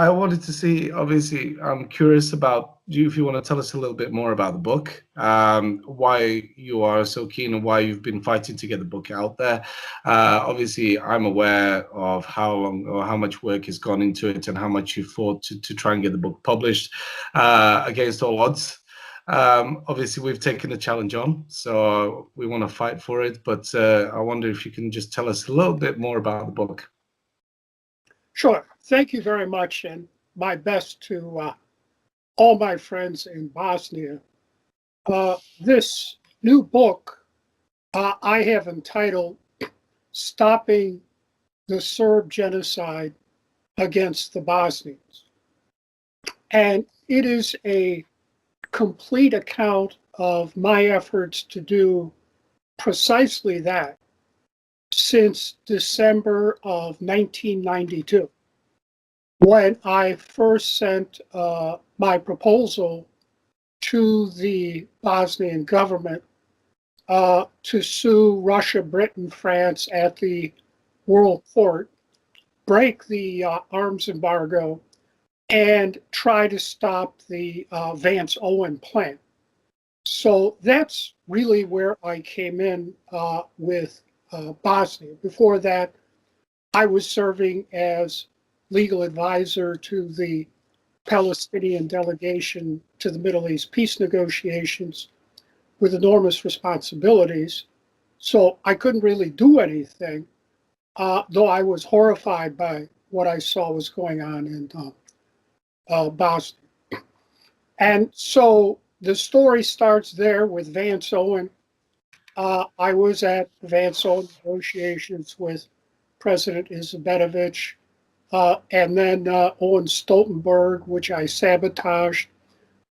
I wanted to see, obviously, I'm curious about you, if you want to tell us a little bit more about the book, why you are so keen and why you've been fighting to get the book out there. Obviously, I'm aware of how long or how much work has gone into it and how much you fought to try and get the book published against all odds. Obviously, we've taken the challenge on, so we want to fight for it. But I wonder if you can just tell us a little bit more about the book. Sure. Thank you very much, and my best to all my friends in Bosnia. This new book I have entitled Stopping the Serb Genocide Against the Bosnians. And it is a complete account of my efforts to do precisely that since December of 1992, when I first sent my proposal to the Bosnian government to sue Russia, Britain, France at the World Court, break the arms embargo, and try to stop the Vance-Owen plan. So that's really where I came in with Bosnia. Before that, I was serving as legal advisor to the Palestinian delegation to the Middle East peace negotiations with enormous responsibilities. So I couldn't really do anything, though I was horrified by what I saw was going on in Bosnia. And so the story starts there with Vance-Owen. I was at Vance-Owen negotiations with President Izetbegovic, and then Owen Stoltenberg, which I sabotaged,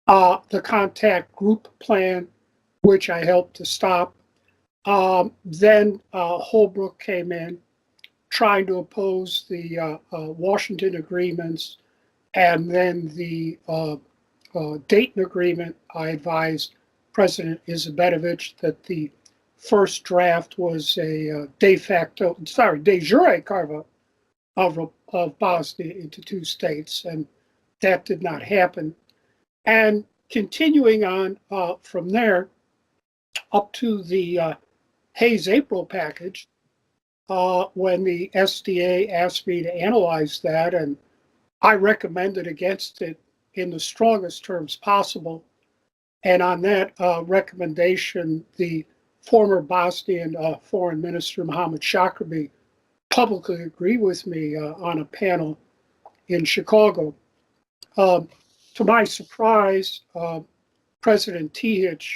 the contact group plan, which I helped to stop. Then Holbrooke came in, trying to oppose the Washington agreements, and then the Dayton Agreement. I advised President Izetbegovic that the first draft was a de jure carve-out of Bosnia into two states, and that did not happen. And continuing on from there up to the Hayes-April package, when the SDA asked me to analyze that, and I recommended against it in the strongest terms possible. And on that recommendation, the former Bosnian Foreign Minister, Mohammed Shakirbi, publicly agreed with me on a panel in Chicago. To my surprise, President Tihic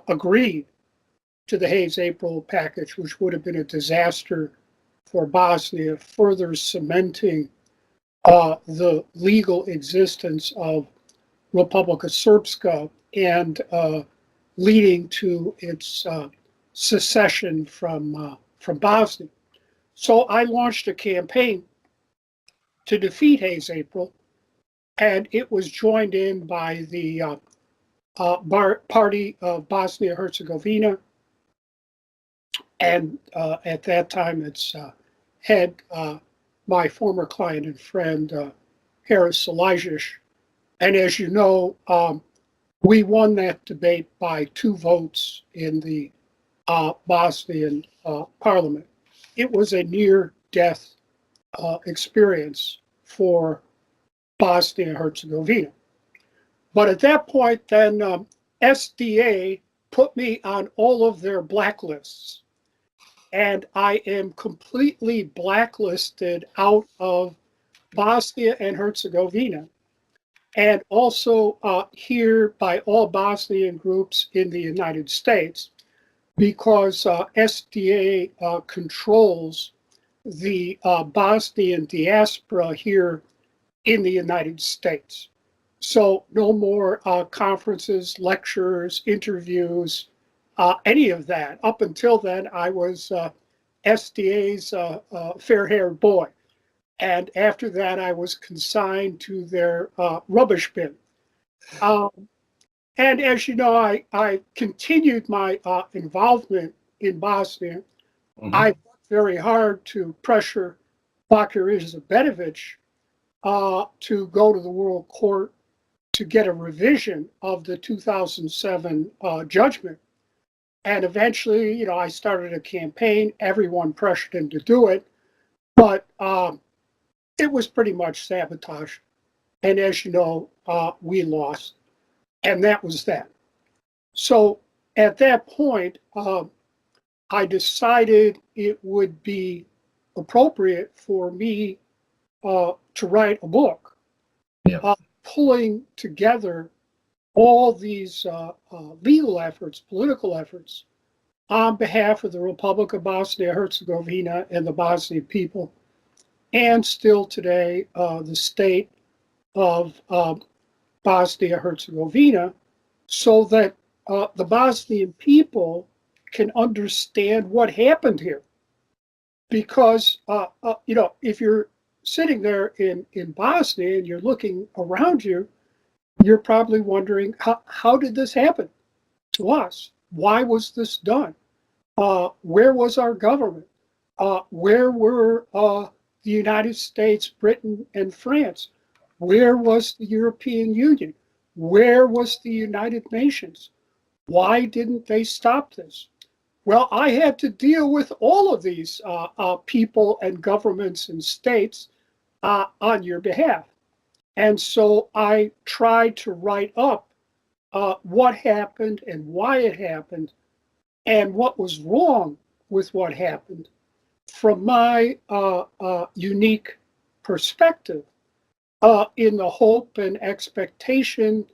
agreed to the Hayes-April package, which would have been a disaster for Bosnia, further cementing the legal existence of Republika Srpska and leading to its secession from Bosnia. So I launched a campaign to defeat Hayes-April, and it was joined in by the Party of Bosnia-Herzegovina, and at that time its head, my former client and friend, Haris Salajic. And as you know, we won that debate by 2 votes in the Bosnian parliament. It was a near-death experience for Bosnia-Herzegovina. But at that point, then SDA put me on all of their blacklists. And I am completely blacklisted out of Bosnia and Herzegovina, and also here by all Bosnian groups in the United States, because SDA controls the Bosnian diaspora here in the United States. So no more conferences, lectures, interviews, any of that. Up until then, I was SDA's fair-haired boy. And after that, I was consigned to their rubbish bin. And as you know, I continued my involvement in Bosnia. I worked very hard to pressure Bakir Izetbegovic to go to the World Court to get a revision of the 2007 judgment. And eventually, I started a campaign. Everyone pressured him to do it, but it was pretty much sabotage. And as you know, we lost, and that was that. So at that point, I decided it would be appropriate for me to write a book, pulling together all these legal efforts, political efforts, on behalf of the Republic of Bosnia-Herzegovina and the Bosnian people, and still today the state of Bosnia-Herzegovina, so that the Bosnian people can understand what happened here. Because, if you're sitting there in Bosnia and you're looking around you, you're probably wondering, how did this happen to us? Why was this done? Where was our government? Where were the United States, Britain, and France? Where was the European Union? Where was the United Nations? Why didn't they stop this? Well, I had to deal with all of these people and governments and states on your behalf. And so I tried to write up what happened and why it happened and what was wrong with what happened from my unique perspective, in the hope and expectation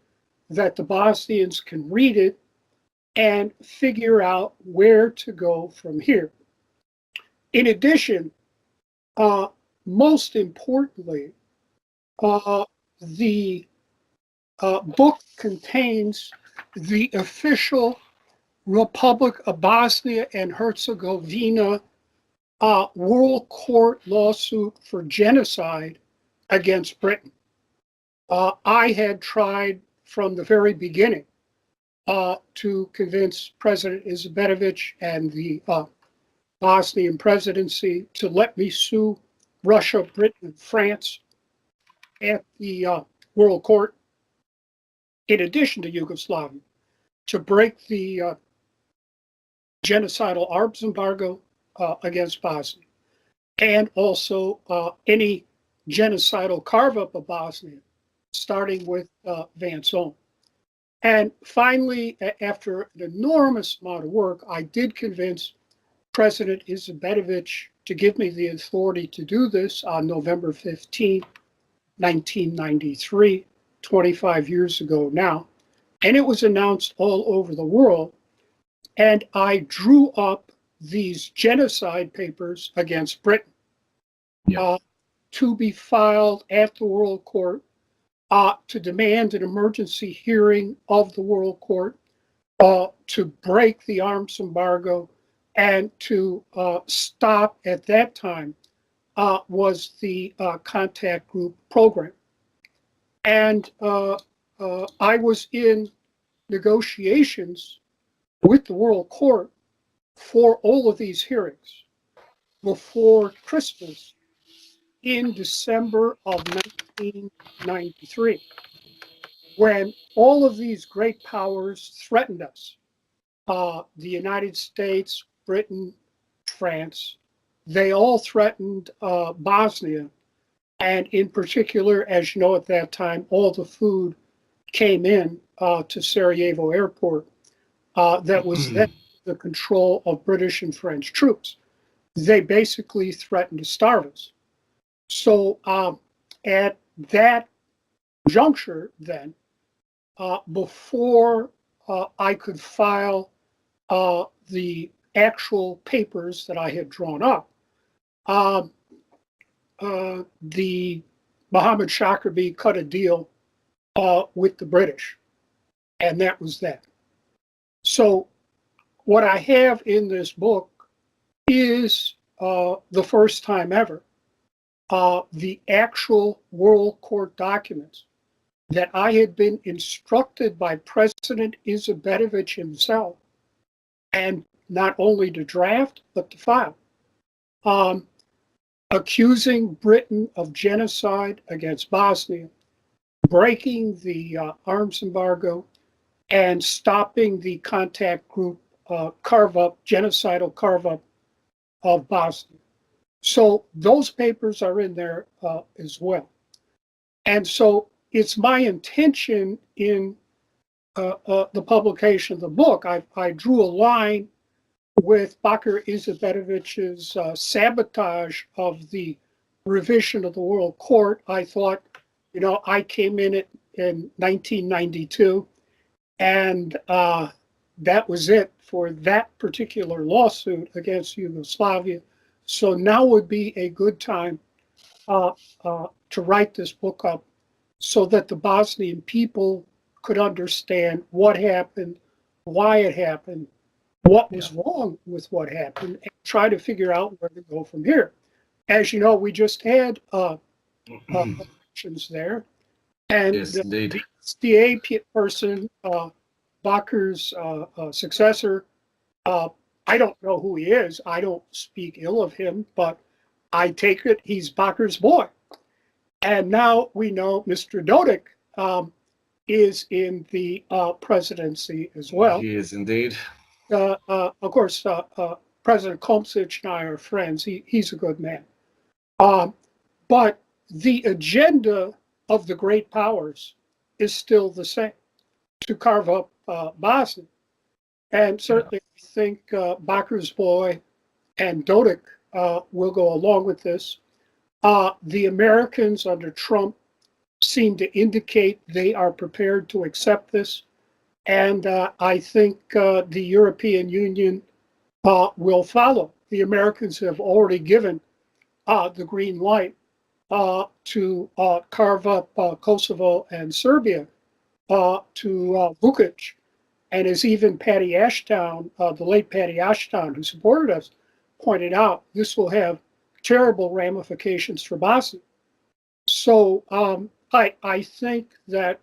that the Bosnians can read it and figure out where to go from here. In addition, most importantly, the book contains the official Republic of Bosnia and Herzegovina World Court lawsuit for genocide against Britain. I had tried from the very beginning to convince President Izetbegovic and the Bosnian presidency to let me sue Russia, Britain, and France at the World Court, in addition to Yugoslavia, to break the genocidal arms embargo against Bosnia, and also any genocidal carve-up of Bosnia, starting with Van Zoon. And finally, after an enormous amount of work, I did convince President Izetbegovic to give me the authority to do this on November 15, 1993, 25 years ago now. And it was announced all over the world. And I drew up these genocide papers against Britain to be filed at the World Court, to demand an emergency hearing of the World Court, to break the arms embargo, and to stop, at that time, was the contact group program. And I was in negotiations with the World Court for all of these hearings before Christmas in December of 1993, when all of these great powers threatened us. The United States, Britain, France, they all threatened Bosnia. And in particular, as you know, at that time, all the food came in to Sarajevo Airport that was then the control of British and French troops. They basically threatened to starve us. So at that juncture then, before I could file the actual papers that I had drawn up, the Mohammed Shockerby cut a deal with the British, and that was that. So what I have in this book is the first time ever the actual World Court documents that I had been instructed by President Izetbegovic himself, and not only to draft, but to file. accusing Britain of genocide against Bosnia, breaking the arms embargo, and stopping the contact group genocidal carve-up of Bosnia. So those papers are in there as well. And so it's my intention in the publication of the book, I drew a line with Bakir Izetbetovich's sabotage of the revision of the World Court. I thought, I came in 1992, and that was it for that particular lawsuit against Yugoslavia. So now would be a good time to write this book up so that the Bosnian people could understand what happened, why it happened, what was wrong with what happened, and try to figure out where to go from here. As you know, we just had elections there, and yes, the SDA person, Bakir's successor, I don't know who he is. I don't speak ill of him, but I take it he's Bakir's boy. And now we know Mr. Dodik is in the presidency as well. He is indeed. Of course, President Komšić and I are friends. He's a good man. But the agenda of the great powers is still the same, to carve up Bosnia. And certainly I think Bakir's boy and Dodik will go along with this. The Americans under Trump seem to indicate they are prepared to accept this. And I think the European Union will follow. The Americans have already given the green light to carve up Kosovo and Serbia to Vučić. And as even Patty Ashton, the late Patty Ashton, who supported us, pointed out, this will have terrible ramifications for Bosnia. So I think that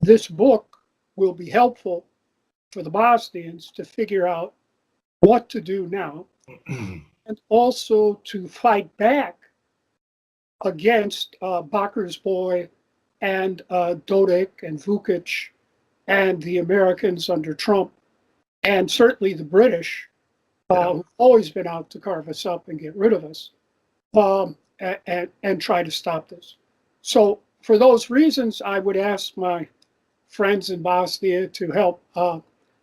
this book will be helpful for the Bosnians to figure out what to do now, and also to fight back against Bakir's boy and Dodik and Vučić and the Americans under Trump, and certainly the British, who've always been out to carve us up and get rid of us, and try to stop this. So for those reasons, I would ask my friends in Bosnia to help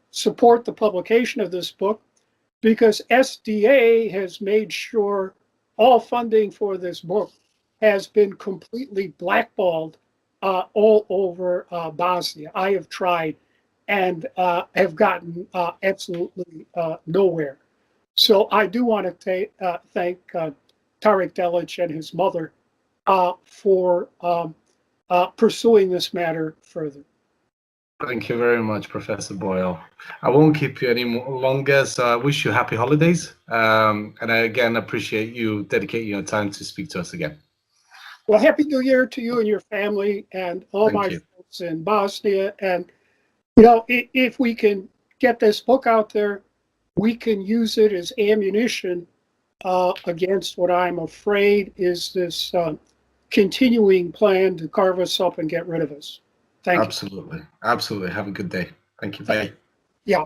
support the publication of this book, because SDA has made sure all funding for this book has been completely blackballed all over Bosnia. I have tried and have gotten absolutely nowhere. So I do want to thank Tarek Delic and his mother for pursuing this matter further. Thank you very much, Professor Boyle. I won't keep you any longer, so I wish you happy holidays. And I again appreciate you dedicating your time to speak to us again. Well, Happy New Year to you and your family and all my friends in Bosnia. And, if we can get this book out there, we can use it as ammunition against what I'm afraid is this continuing plan to carve us up and get rid of us. Thank you. Absolutely. Have a good day. Thank you. Bye. Yeah.